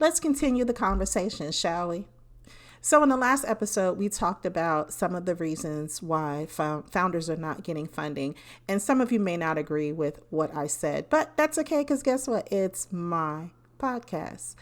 Let's continue the conversation, shall we? So, in the last episode, we talked about some of the reasons why founders are not getting funding. And some of you may not agree with what I said, but that's okay because guess what? It's my podcast.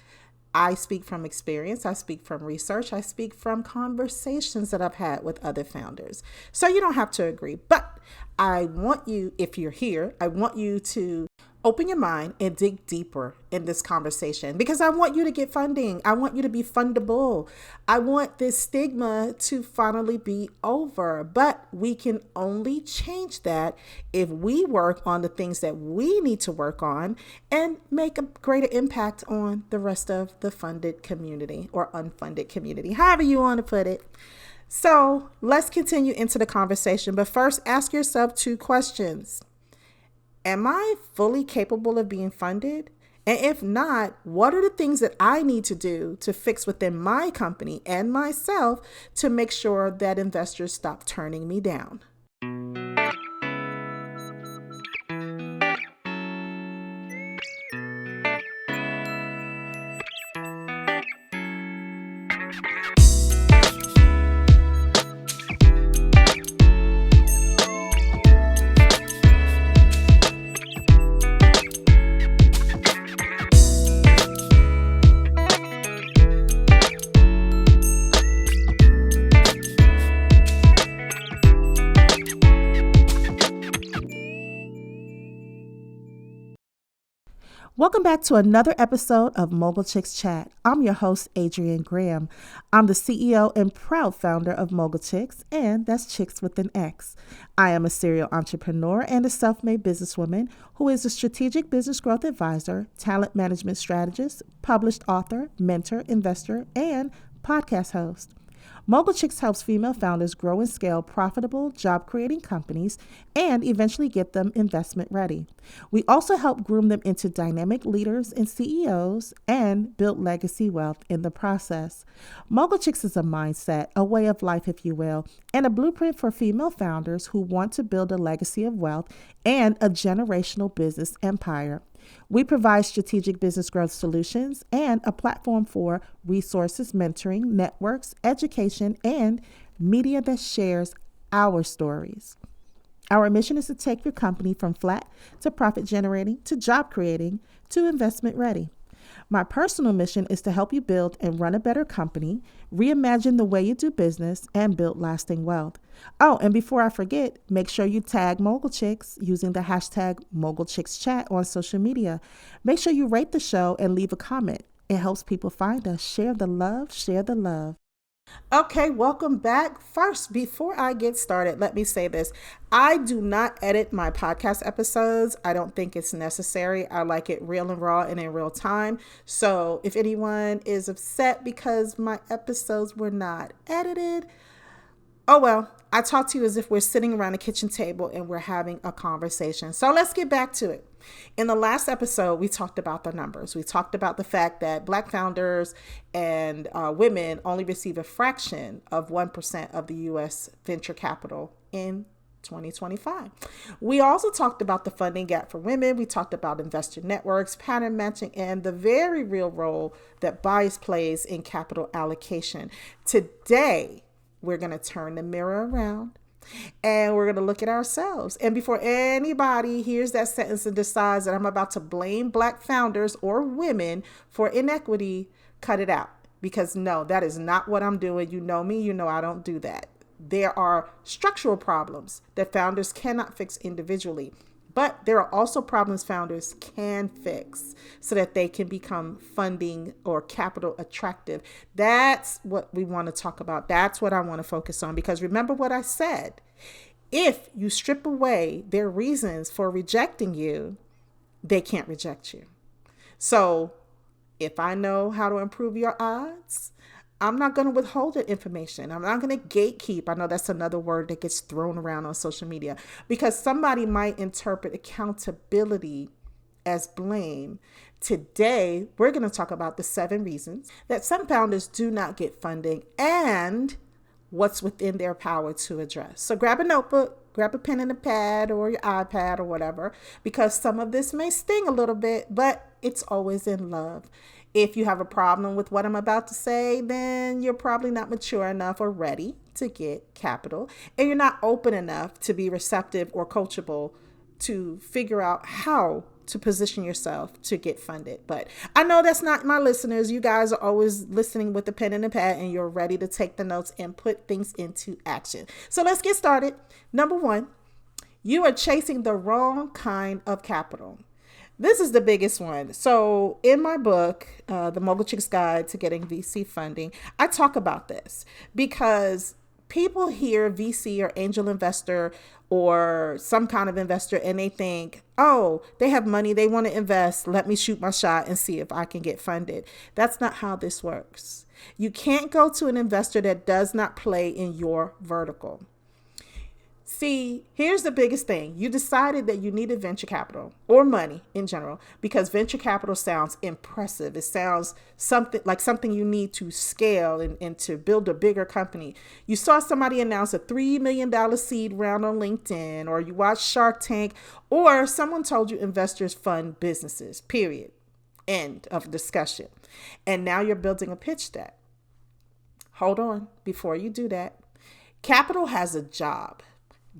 I speak from experience, I speak from research, I speak from conversations that I've had with other founders. So you don't have to agree, but I want you, if you're here, I want you to open your mind and dig deeper in this conversation because I want you to get funding. I want you to be fundable. I want this stigma to finally be over, but we can only change that if we work on the things that we need to work on and make a greater impact on the rest of the funded community or unfunded community, however you want to put it. So let's continue into the conversation, but first ask yourself 2 questions. Am I fully capable of being funded? And if not, what are the things that I need to do to fix within my company and myself to make sure that investors stop turning me down? Welcome back to another episode of Mogul Chicks Chat. I'm your host, Adrienne Graham. I'm the CEO and proud founder of Mogul Chicks, and that's Chicks with an X. I am a serial entrepreneur and a self-made businesswoman who is a strategic business growth advisor, talent management strategist, published author, mentor, investor, and podcast host. Mogul Chicks helps female founders grow and scale profitable, job-creating companies and eventually get them investment ready. We also help groom them into dynamic leaders and CEOs and build legacy wealth in the process. Mogul Chicks is a mindset, a way of life, if you will, and a blueprint for female founders who want to build a legacy of wealth and a generational business empire. We provide strategic business growth solutions and a platform for resources, mentoring, networks, education, and media that shares our stories. Our mission is to take your company from flat to profit generating to job creating to investment ready. My personal mission is to help you build and run a better company, reimagine the way you do business, and build lasting wealth. Oh, and before I forget, make sure you tag Mogul Chicks using the hashtag Mogul Chicks Chat on social media. Make sure you rate the show and leave a comment. It helps people find us. Share the love, share the love. Okay, welcome back. First, before I get started, let me say this. I do not edit my podcast episodes. I don't think it's necessary. I like it real and raw and in real time. So if anyone is upset because my episodes were not edited, oh well, I talk to you as if we're sitting around a kitchen table and we're having a conversation. So let's get back to it. In the last episode, we talked about the numbers. We talked about the fact that Black founders and women only receive a fraction of 1% of the U.S. venture capital in 2025. We also talked about the funding gap for women. We talked about investor networks, pattern matching, and the very real role that bias plays in capital allocation. Today, we're going to turn the mirror around and we're going to look at ourselves. And before anybody hears that sentence and decides that I'm about to blame Black founders or women for inequity, cut it out. Because no, that is not what I'm doing. You know me, you know I don't do that. There are structural problems that founders cannot fix individually. But there are also problems founders can fix so that they can become funding or capital attractive. That's what we want to talk about. That's what I want to focus on. Because remember what I said. If you strip away their reasons for rejecting you, they can't reject you. So if I know how to improve your odds, I'm not going to withhold that information. I'm not going to gatekeep. I know that's another word that gets thrown around on social media because somebody might interpret accountability as blame. Today, we're going to talk about the 7 reasons that some founders do not get funding and what's within their power to address. So grab a notebook, grab a pen and a pad or your iPad or whatever, because some of this may sting a little bit, but it's always in love. If you have a problem with what I'm about to say, then you're probably not mature enough or ready to get capital, and you're not open enough to be receptive or coachable to figure out how to position yourself to get funded. But I know that's not my listeners. You guys are always listening with the pen and the pad, and you're ready to take the notes and put things into action. So let's get started. Number one, you are chasing the wrong kind of capital. This is the biggest one. So in my book, The Mogul Chick's Guide to Getting VC Funding, I talk about this because people hear VC or angel investor or some kind of investor and they think, oh, they have money, they want to invest. Let me shoot my shot and see if I can get funded. That's not how this works. You can't go to an investor that does not play in your vertical. See, here's the biggest thing. You decided that you needed venture capital or money in general because venture capital sounds impressive. It sounds something you need to scale and to build a bigger company. You saw somebody announce a $3 million seed round on LinkedIn, or you watched Shark Tank, or someone told you investors fund businesses, period. End of discussion. And now you're building a pitch deck. Hold on. Before you do that, capital has a job.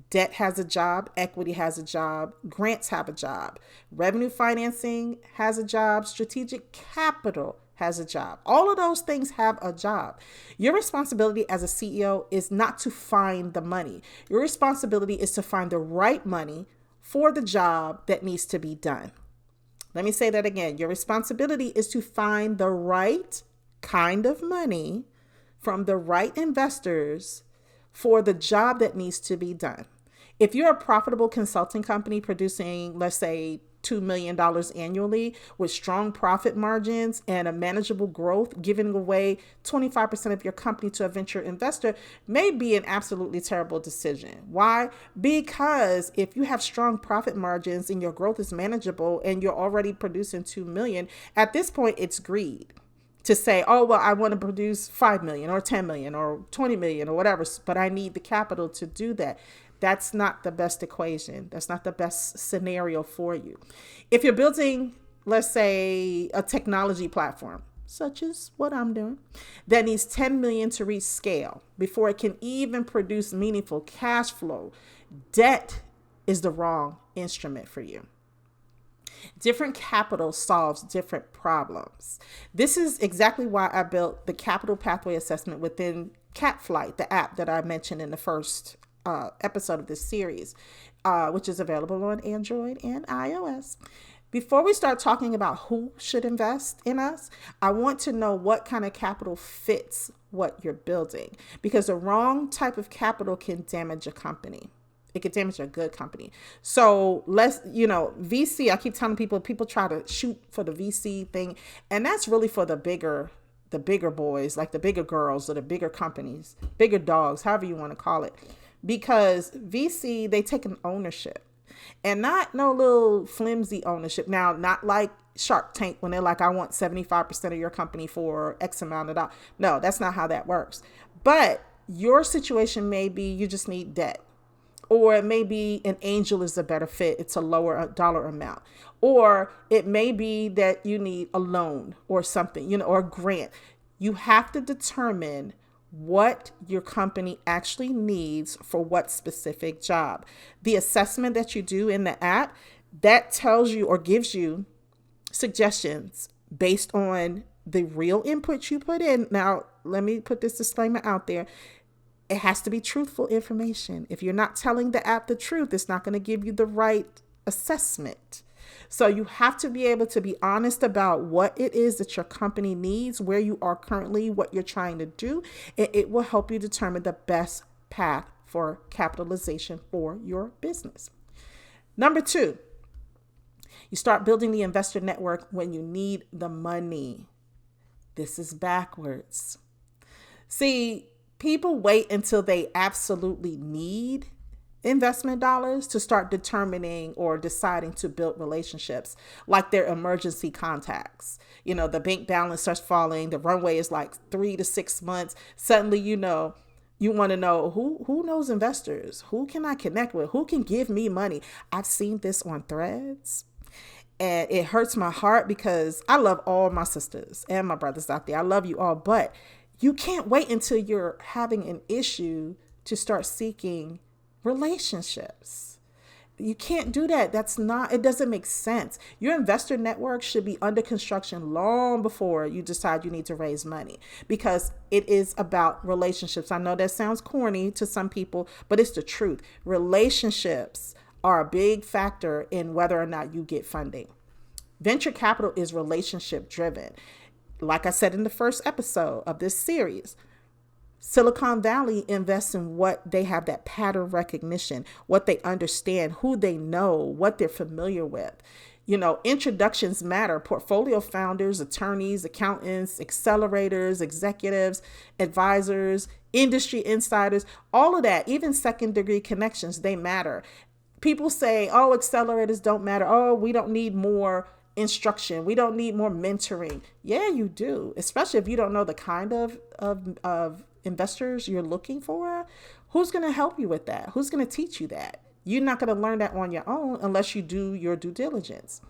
Debt has a job, equity has a job, grants have a job, revenue financing has a job, strategic capital has a job. All of those things have a job. Your responsibility as a CEO is not to find the money. Your responsibility is to find the right money for the job that needs to be done. Let me say that again. Your responsibility is to find the right kind of money from the right investors for the job that needs to be done. If you're a profitable consulting company producing, let's say, $2 million annually with strong profit margins and a manageable growth, giving away 25% of your company to a venture investor may be an absolutely terrible decision. Why? Because if you have strong profit margins and your growth is manageable and you're already producing 2 million, at this point, it's greed. To say, oh, well, I want to produce 5 million or 10 million or 20 million or whatever, but I need the capital to do that. That's not the best equation. That's not the best scenario for you. If you're building, let's say, a technology platform, such as what I'm doing, that needs 10 million to reach scale before it can even produce meaningful cash flow, debt is the wrong instrument for you. Different capital solves different problems. This is exactly why I built the capital pathway assessment within CapFlight, the app that I mentioned in the first episode of this series, which is available on Android and iOS. Before we start talking about who should invest in us, I want to know what kind of capital fits what you're building, because the wrong type of capital can damage a company. It could damage a good company. So VC, I keep telling people try to shoot for the VC thing. And that's really for the bigger boys, like the bigger girls or the bigger companies, bigger dogs, however you want to call it. Because VC, they take an ownership and not no little flimsy ownership. Now, not like Shark Tank when they're like, I want 75% of your company for X amount of dollars. No, that's not how that works. But your situation may be you just need debt. Or it may be an angel is a better fit. It's a lower dollar amount. Or it may be that you need a loan or something, or a grant. You have to determine what your company actually needs for what specific job. The assessment that you do in the app, that tells you or gives you suggestions based on the real input you put in. Now, let me put this disclaimer out there. It has to be truthful information. If you're not telling the app the truth, it's not going to give you the right assessment. So you have to be able to be honest about what it is that your company needs, where you are currently, what you're trying to do, and it will help you determine the best path for capitalization for your business. Number 2, you start building the investor network when you need the money. This is backwards. See, people wait until they absolutely need investment dollars to start determining or deciding to build relationships, like their emergency contacts. The bank balance starts falling. The runway is like 3 to 6 months. Suddenly, you want to know who knows investors, who can I connect with, who can give me money. I've seen this on Threads. And it hurts my heart because I love all my sisters and my brothers out there. I love you all, but you can't wait until you're having an issue to start seeking relationships. You can't do that. It doesn't make sense. Your investor network should be under construction long before you decide you need to raise money, because it is about relationships. I know that sounds corny to some people, but it's the truth. Relationships are a big factor in whether or not you get funding. Venture capital is relationship driven. Like I said in the first episode of this series, Silicon Valley invests in what they have, that pattern recognition, what they understand, who they know, what they're familiar with. Introductions matter. Portfolio founders, attorneys, accountants, accelerators, executives, advisors, industry insiders, all of that, even second degree connections, they matter. People say, oh, accelerators don't matter. Oh, we don't need more instruction. We don't need more mentoring. Yeah, you do, especially if you don't know the kind of investors you're looking for. Who's going to help you with that? Who's going to teach you that? You're not going to learn that on your own unless you do your due diligence.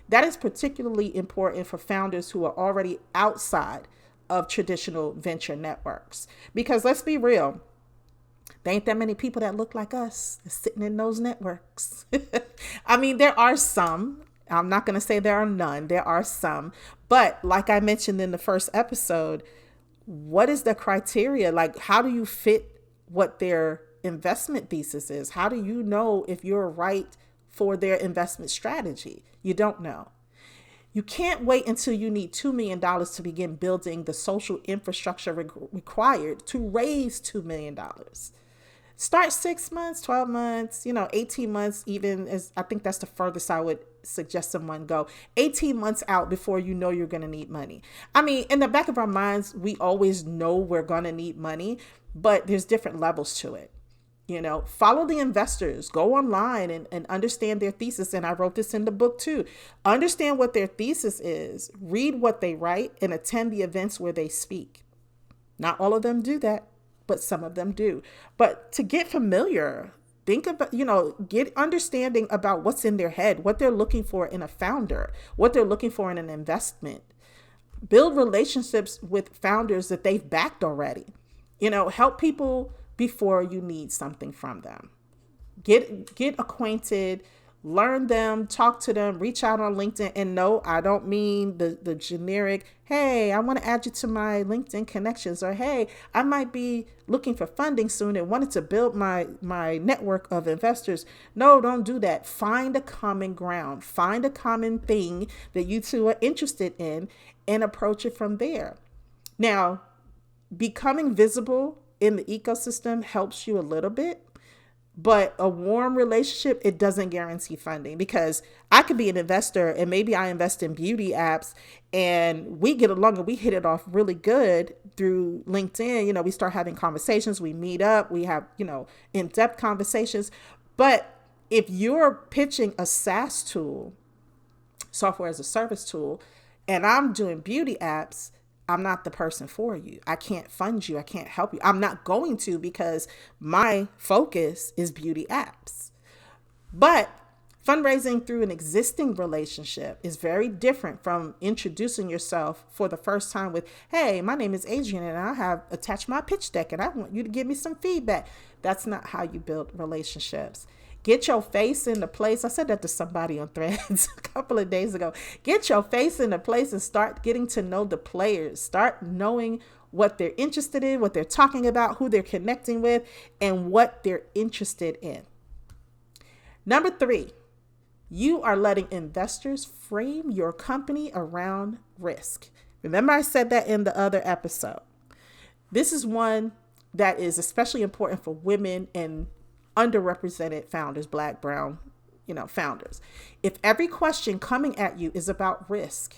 That is particularly important for founders who are already outside of traditional venture networks. Because let's be real, there ain't that many people that look like us sitting in those networks. I mean, there are some. I'm not going to say there are none. There are some. But like I mentioned in the first episode, what is the criteria? Like, how do you fit what their investment thesis is? How do you know if you're right for their investment strategy? You don't know. You can't wait until you need $2 million to begin building the social infrastructure required to raise $2 million. Start 6 months, 12 months, 18 months, even as I think that's the furthest I would suggest someone go. 18 months out before you know you're going to need money. I mean, in the back of our minds, we always know we're going to need money, but there's different levels to it. Follow the investors, go online and understand their thesis. And I wrote this in the book too. Understand what their thesis is, read what they write, and attend the events where they speak. Not all of them do that, but some of them do. But to get familiar, think about, get understanding about what's in their head, what they're looking for in a founder, what they're looking for in an investment. Build relationships with founders that they've backed already. Help people before you need something from them. Get acquainted, learn them, talk to them, reach out on LinkedIn. And no, I don't mean the generic, hey, I want to add you to my LinkedIn connections, or hey, I might be looking for funding soon and wanted to build my network of investors. No, don't do that. Find a common ground, find a common thing that you two are interested in and approach it from there. Now, becoming visible in the ecosystem helps you a little bit. But a warm relationship, it doesn't guarantee funding, because I could be an investor and maybe I invest in beauty apps and we get along and we hit it off really good through LinkedIn. We start having conversations, we meet up, we have, in-depth conversations. But if you're pitching a SaaS tool, software as a service tool, and I'm doing beauty apps, I'm not the person for you. I can't fund you. I can't help you. I'm not going to, because my focus is beauty apps. But fundraising through an existing relationship is very different from introducing yourself for the first time with, hey, my name is Adrienne and I have attached my pitch deck and I want you to give me some feedback. That's not how you build relationships. Get your face in the place. I said that to somebody on Threads a couple of days ago. Get your face in the place and start getting to know the players. Start knowing what they're interested in, what they're talking about, who they're connecting with, and what they're interested in. Number 3, you are letting investors frame your company around risk. Remember, I said that in the other episode. This is one that is especially important for women and underrepresented founders, Black, brown, founders. If every question coming at you is about risk,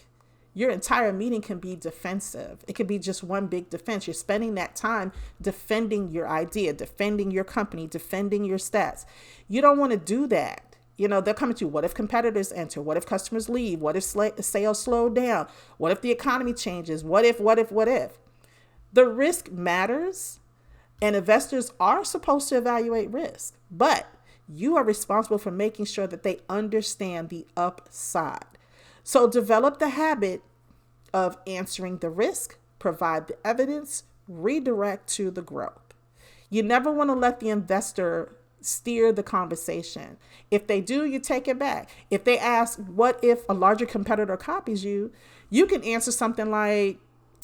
your entire meeting can be defensive. It could be just one big defense. You're spending that time defending your idea, defending your company, defending your stats. You don't want to do that. They're coming to you. What if competitors enter? What if customers leave? What if sales slow down? What if the economy changes? What if? The risk matters. And investors are supposed to evaluate risk, but you are responsible for making sure that they understand the upside. So develop the habit of answering the risk, provide the evidence, redirect to the growth. You never want to let the investor steer the conversation. If they do, you take it back. If they ask, what if a larger competitor copies you, you can answer something like,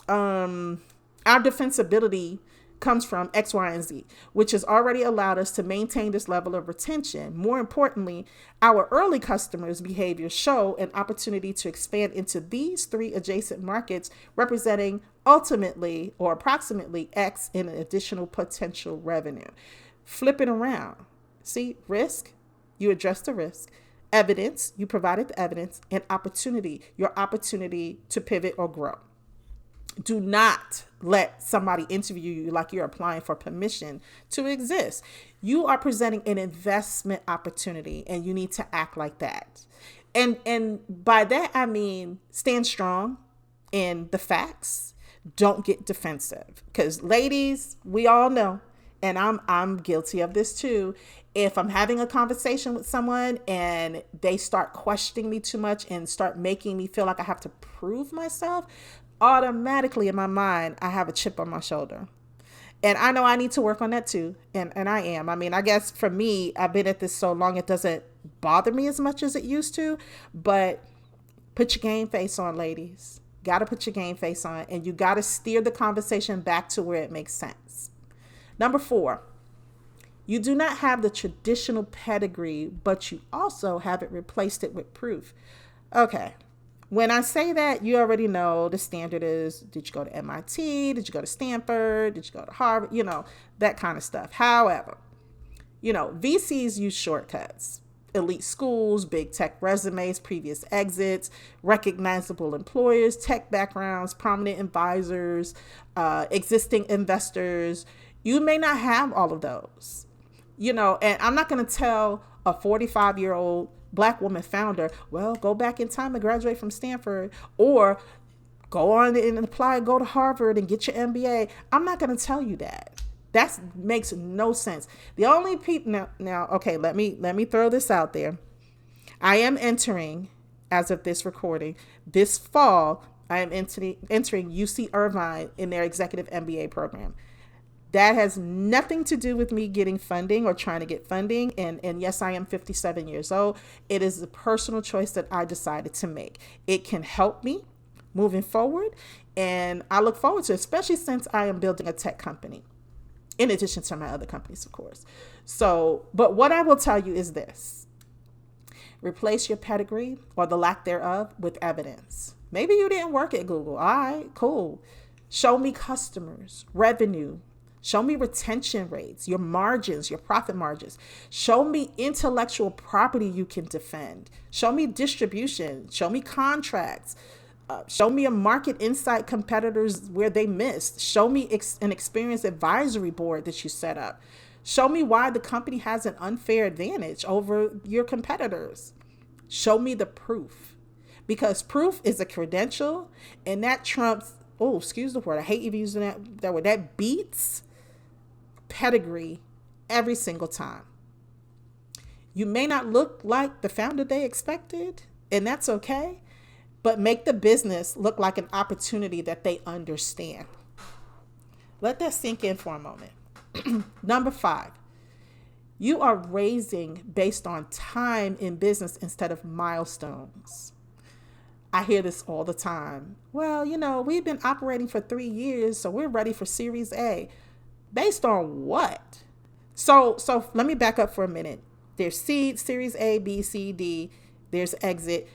our defensibility comes from X, Y, and Z, which has already allowed us to maintain this level of retention. More importantly, our early customers' behaviors show an opportunity to expand into these 3 adjacent markets, representing ultimately or approximately X in additional potential revenue. Flip it around. See, risk, you address the risk. Evidence, you provided the evidence. And opportunity, your opportunity to pivot or grow. Do not let somebody interview you like you're applying for permission to exist. You are presenting an investment opportunity, and you need to act like that. And by that, I mean, stand strong in the facts. Don't get defensive, because ladies, we all know, and I'm guilty of this too. If I'm having a conversation with someone and they start questioning me too much and start making me feel like I have to prove myself, automatically in my mind, I have a chip on my shoulder. And I know I need to work on that too. And I am. I mean, I guess for me, I've been at this so long, it doesn't bother me as much as it used to. But put your game face on, ladies. Got to put your game face on. And you got to steer the conversation back to where it makes sense. Number 4, you do not have the traditional pedigree, but you also haven't replaced it with proof. Okay. When I say that, you already know the standard is, did you go to MIT? Did you go to Stanford? Did you go to Harvard? You know, that kind of stuff. However, VCs use shortcuts. Elite schools, big tech resumes, previous exits, recognizable employers, tech backgrounds, prominent advisors, existing investors. You may not have all of those, and I'm not going to tell a 45-year-old Black woman founder, well, go back in time and graduate from Stanford, or go on and apply, go to Harvard and get your MBA. I'm not going to tell you that. That makes no sense. The only people now, okay, let me throw this out there. I am entering, as of this recording, this fall, I am entering UC Irvine in their executive MBA program. That has nothing to do with me getting funding or trying to get funding. And yes, I am 57 years old. It is a personal choice that I decided to make. It can help me moving forward. And I look forward to it, especially since I am building a tech company, in addition to my other companies, of course. So, but what I will tell you is this. Replace your pedigree or the lack thereof with evidence. Maybe you didn't work at Google. All right, cool. Show me customers, revenue. Show me retention rates, your margins, your profit margins. Show me intellectual property you can defend. Show me distribution. Show me contracts. Show me a market insight competitors where they missed. Show me an experienced advisory board that you set up. Show me why the company has an unfair advantage over your competitors. Show me the proof, because proof is a credential, and that trumps, excuse the word, I hate even using that word, that beats pedigree every single time. You may not look like the founder they expected, and that's okay, but make the business look like an opportunity that they understand. Let that sink in for a moment. Number 5, you are raising based on time in business instead of milestones. I hear this all the time. Well, we've been operating for 3 years, so we're ready for Series A. Based on what? So let me back up for a minute. There's seed, Series A, B, C, D. There's exit.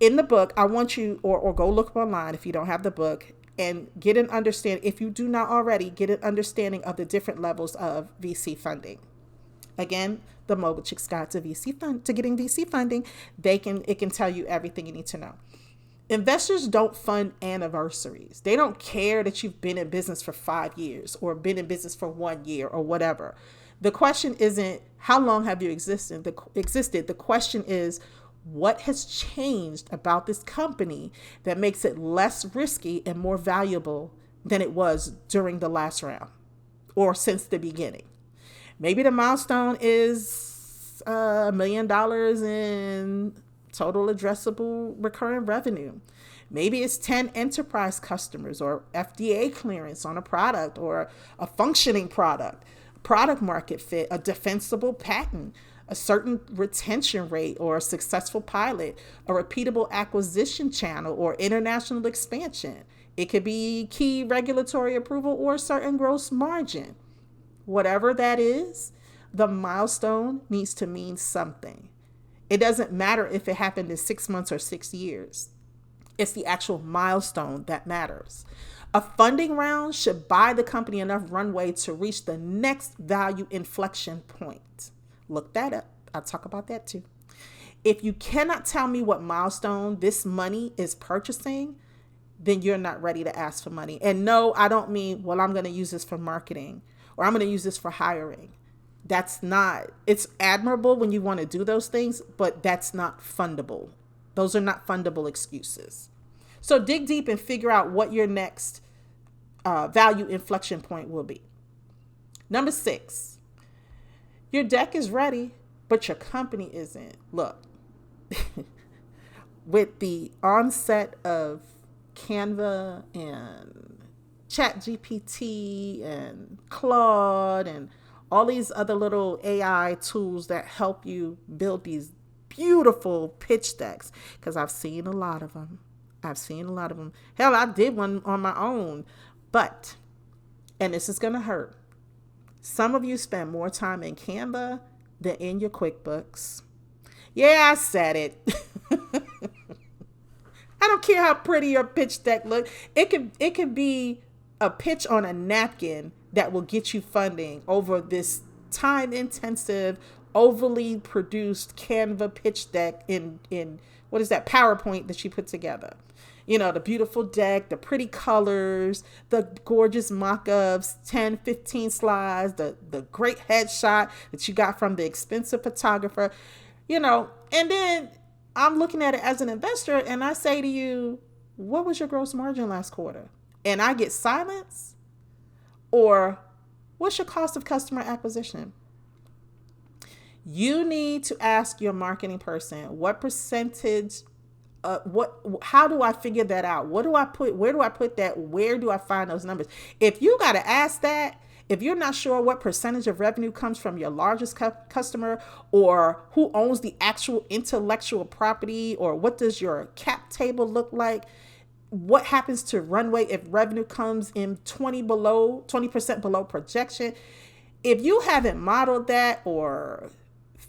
In the book, I want you, or go look online if you don't have the book, and get an understanding, if you do not already, get an understanding of the different levels of VC funding. Again, the Mogul Chicks Guide to getting VC funding, it can tell you everything you need to know. Investors don't fund anniversaries. They don't care that you've been in business for 5 years or been in business for 1 year or whatever. The question isn't how long have you existed. The question is, what has changed about this company that makes it less risky and more valuable than it was during the last round or since the beginning? Maybe the milestone is $1 million in total addressable recurring revenue. Maybe it's 10 enterprise customers or FDA clearance on a product or a functioning product market fit, a defensible patent, a certain retention rate or a successful pilot, a repeatable acquisition channel or international expansion. It could be key regulatory approval or a certain gross margin. Whatever that is, the milestone needs to mean something. It doesn't matter if it happened in 6 months or 6 years. It's the actual milestone that matters. A funding round should buy the company enough runway to reach the next value inflection point. Look that up. I'll talk about that too. If you cannot tell me what milestone this money is purchasing, then you're not ready to ask for money. And no, I don't mean, well, I'm going to use this for marketing or I'm going to use this for hiring. That's not, it's admirable when you want to do those things, but that's not fundable. Those are not fundable excuses. So dig deep and figure out what your next value inflection point will be. Number 6, your deck is ready, but your company isn't. Look, with the onset of Canva and ChatGPT and Claude and all these other little AI tools that help you build these beautiful pitch decks, because I've seen a lot of them. Hell, I did one on my own. But, and this is going to hurt, some of you spend more time in Canva than in your QuickBooks. Yeah, I said it. I don't care how pretty your pitch deck looks. It could be a pitch on a napkin that will get you funding over this time-intensive, overly produced Canva pitch deck in what is that, PowerPoint that you put together. You know, the beautiful deck, the pretty colors, the gorgeous mock-ups, 10, 15 slides, the great headshot that you got from the expensive photographer, you know, and then I'm looking at it as an investor and I say to you, what was your gross margin last quarter? And I get silence. Or what's your cost of customer acquisition? You need to ask your marketing person, what percentage, how do I figure that out? What do I put, where do I put that? Where do I find those numbers? If you got to ask that, if you're not sure what percentage of revenue comes from your largest customer, or who owns the actual intellectual property, or what does your cap table look like? What happens to runway if revenue comes in 20% below projection? If you haven't modeled that or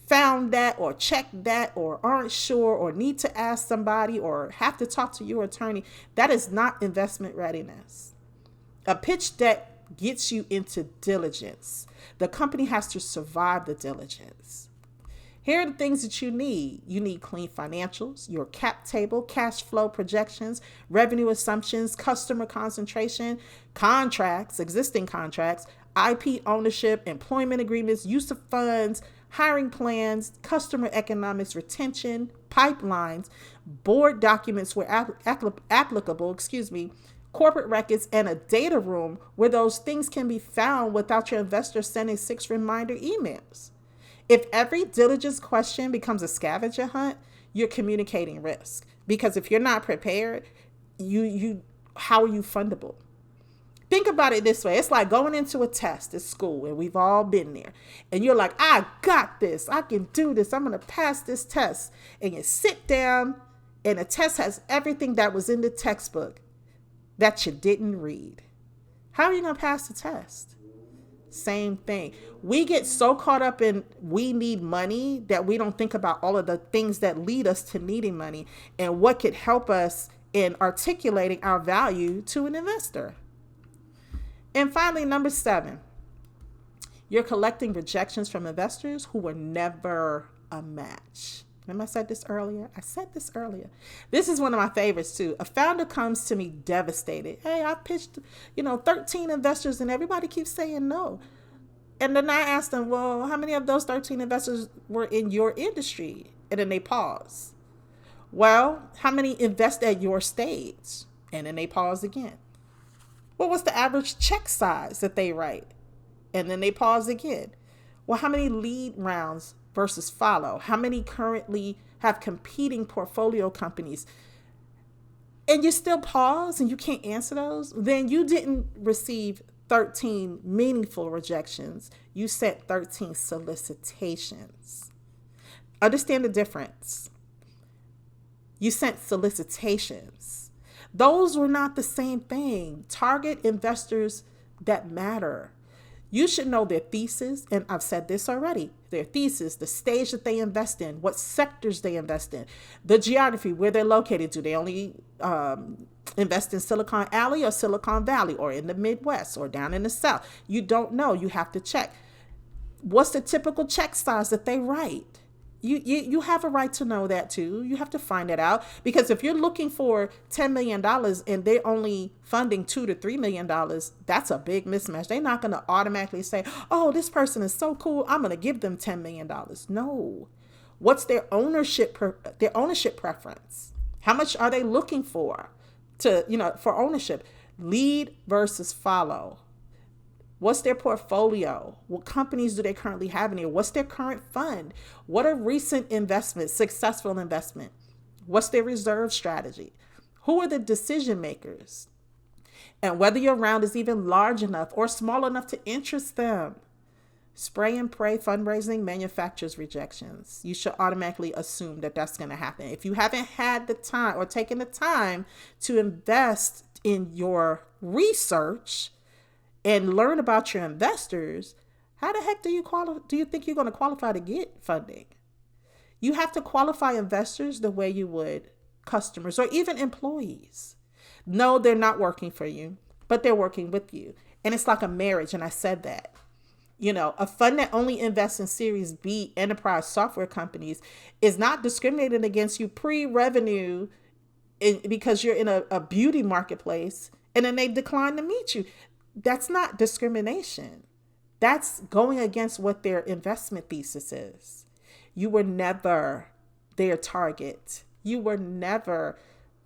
found that or checked that or aren't sure or need to ask somebody or have to talk to your attorney, that is not investment readiness. A pitch deck gets you into diligence. The company has to survive the diligence. Here are the things that you need. You need clean financials, your cap table, cash flow projections, revenue assumptions, customer concentration, contracts, existing contracts, IP ownership, employment agreements, use of funds, hiring plans, customer economics, retention, pipelines, board documents where applicable, corporate records, and a data room where those things can be found without your investor sending 6 reminder emails. If every diligence question becomes a scavenger hunt, you're communicating risk. Because if you're not prepared, how are you fundable? Think about it this way. It's like going into a test at school, and we've all been there. And you're like, I got this. I can do this. I'm going to pass this test. And you sit down, and the test has everything that was in the textbook that you didn't read. How are you going to pass the test? Same thing. We get so caught up in we need money that we don't think about all of the things that lead us to needing money and what could help us in articulating our value to an investor. And finally, number 7, you're collecting rejections from investors who were never a match. Remember I said this earlier? This is one of my favorites too. A founder comes to me devastated. Hey, I pitched, 13 investors and everybody keeps saying no. And then I asked them, well, how many of those 13 investors were in your industry? And then they pause. Well, how many invest at your stage? And then they pause again. What was the average check size that they write? And then they pause again. Well, how many lead rounds versus follow? How many have competing portfolio companies, and you still pause and you can't answer those, then you didn't receive 13 meaningful rejections. You sent 13 solicitations. Understand the difference. You sent solicitations. Those were not the same thing. Target investors that matter. You should know their thesis, and I've said this already, their thesis, the stage that they invest in, what sectors they invest in, the geography, where they're located. Do they only invest in Silicon Alley or Silicon Valley, or in the Midwest, or down in the South? You don't know. You have to check. What's the typical check size that they write? You have a right to know that too. You have to find it out, because if you're looking for $10 million and they're only funding $2 to $3 million, that's a big mismatch. They're not going to automatically say, oh, this person is so cool, I'm going to give them $10 million. No. What's their ownership preference? How much are they looking for for ownership? Lead versus follow. What's their portfolio? What companies do they currently have in here? What's their current fund? What are recent investments, successful investment? What's their reserve strategy? Who are the decision makers? And whether your round is even large enough or small enough to interest them. Spray and pray fundraising manufactures rejections. You should automatically assume that that's going to happen. If you haven't had the time or taken the time to invest in your research and learn about your investors, how the heck do you think you're going to qualify to get funding? You have to qualify investors the way you would customers or even employees. No, they're not working for you, but they're working with you. And it's like a marriage, and I said that. A fund that only invests in Series B enterprise software companies is not discriminating against you pre-revenue because you're in a beauty marketplace, and then they decline to meet you. That's not discrimination. That's going against what their investment thesis is. You were never their target. You were never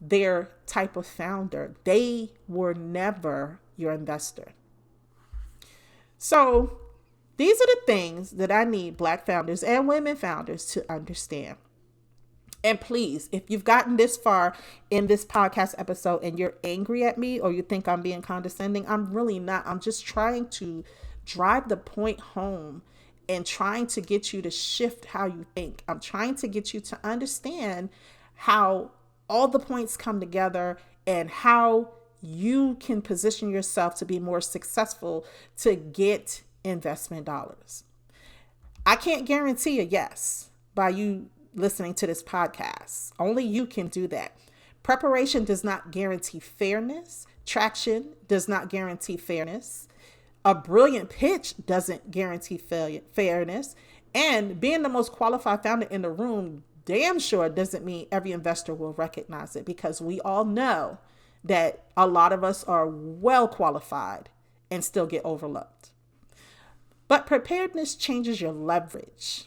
their type of founder. They were never your investor. So these are the things that I need Black founders and women founders to understand. And please, if you've gotten this far in this podcast episode and you're angry at me or you think I'm being condescending, I'm really not. I'm just trying to drive the point home and trying to get you to shift how you think. I'm trying to get you to understand how all the points come together and how you can position yourself to be more successful to get investment dollars. I can't guarantee a yes by you listening to this podcast. Only you can do that. Preparation does not guarantee fairness. Traction does not guarantee fairness. A brilliant pitch doesn't guarantee fairness. And being the most qualified founder in the room damn sure doesn't mean every investor will recognize it, because we all know that a lot of us are well qualified and still get overlooked. But preparedness changes your leverage.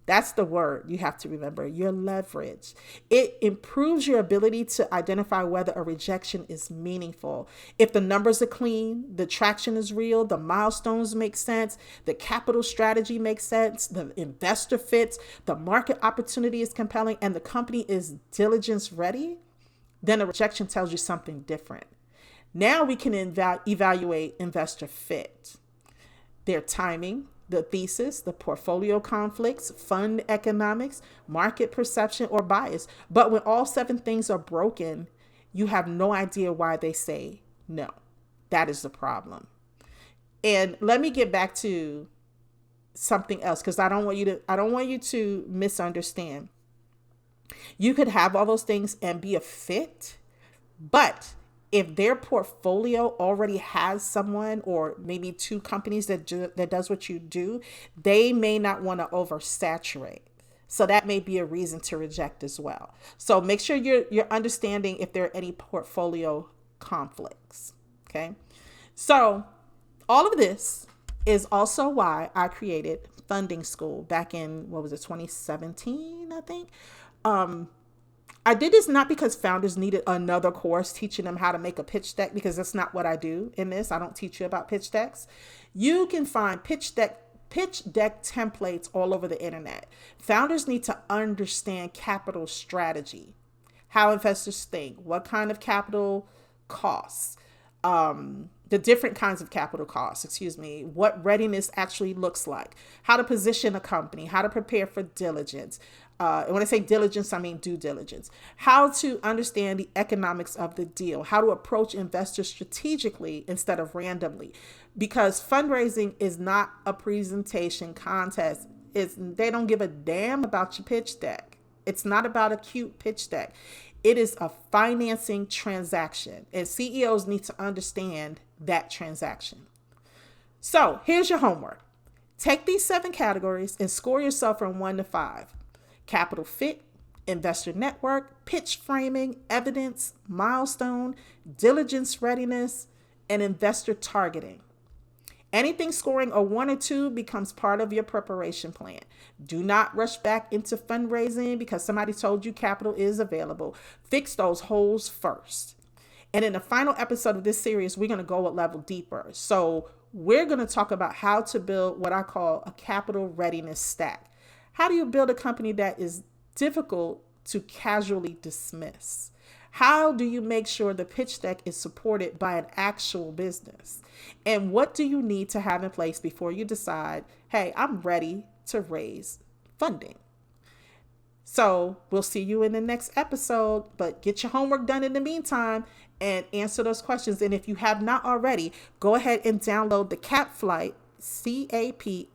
That's the word you have to remember, your leverage. It improves your ability to identify whether a rejection is meaningful. If the numbers are clean, the traction is real, the milestones make sense, the capital strategy makes sense, the investor fits, the market opportunity is compelling, and the company is diligence ready, then a rejection tells you something different. Now we can evaluate investor fit, their timing, the thesis, the portfolio conflicts, fund economics, market perception, or bias. But when all 7 things are broken, you have no idea why they say no. That is the problem. And let me get back to something else, because I don't want you to misunderstand. You could have all those things and be a fit, but if their portfolio already has someone or maybe 2 companies that does what you do, they may not want to oversaturate. So that may be a reason to reject as well. So make sure you're understanding if there are any portfolio conflicts. Okay. So all of this is also why I created Funding School back in, 2017, I think. I did this not because founders needed another course teaching them how to make a pitch deck, because that's not what I do in this. I don't teach you about pitch decks. You can find pitch deck pitch deck templates all over the internet. Founders need to understand capital strategy, how investors think, what kind of capital costs, the different kinds of capital costs, what readiness actually looks like, how to position a company, how to prepare for diligence. And when I say diligence, I mean due diligence. How to understand the economics of the deal, how to approach investors strategically instead of randomly. Because fundraising is not a presentation contest. They don't give a damn about your pitch deck. It's not about a cute pitch deck. It is a financing transaction, and CEOs need to understand that transaction. So here's your homework. Take these 7 categories and score yourself from 1 to 5. Capital fit, investor network, pitch framing, evidence, milestone, diligence readiness, and investor targeting. Anything scoring a 1 or 2 becomes part of your preparation plan. Do not rush back into fundraising because somebody told you capital is available. Fix those holes first. And in the final episode of this series, we're going to go a level deeper. So we're going to talk about how to build what I call a capital readiness stack. How do you build a company that is difficult to casually dismiss? How do you make sure the pitch deck is supported by an actual business? And what do you need to have in place before you decide, hey, I'm ready to raise funding? So we'll see you in the next episode, but get your homework done in the meantime and answer those questions. And if you have not already, go ahead and download the CapFlight, CAPFLYTE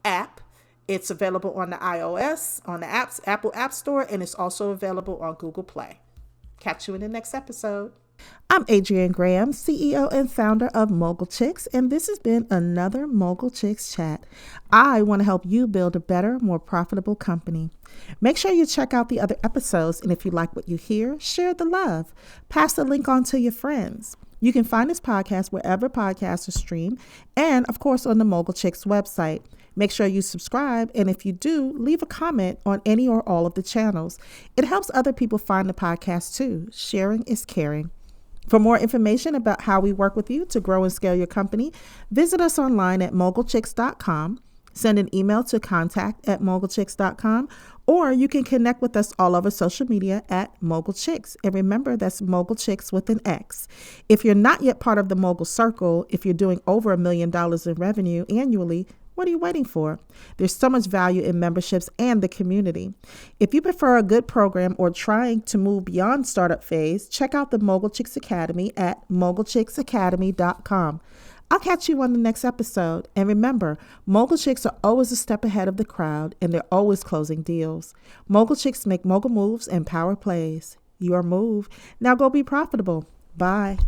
app. It's available on the iOS, on the Apple App Store, and it's also available on Google Play. Catch you in the next episode. I'm Adrienne Graham, CEO and founder of Mogul Chicks, and this has been another Mogul Chicks Chat. I want to help you build a better, more profitable company. Make sure you check out the other episodes, and if you like what you hear, share the love. Pass the link on to your friends. You can find this podcast wherever podcasts are streamed, and of course on the Mogul Chicks website. Make sure you subscribe, and if you do, leave a comment on any or all of the channels. It helps other people find the podcast too. Sharing is caring. For more information about how we work with you to grow and scale your company, visit us online at mogulchicks.com. Send an email to contact@mogulchicks.com, or you can connect with us all over social media at Mogul Chicks. And remember, that's Mogul Chicks with an X. If you're not yet part of the Mogul Circle, if you're doing over $1 million in revenue annually, what are you waiting for? There's so much value in memberships and the community. If you prefer a good program or trying to move beyond startup phase, check out the Mogul Chicks Academy at mogulchicksacademy.com. I'll catch you on the next episode. And remember, Mogul Chicks are always a step ahead of the crowd, and they're always closing deals. Mogul Chicks make mogul moves and power plays. Your move. Now go be profitable. Bye.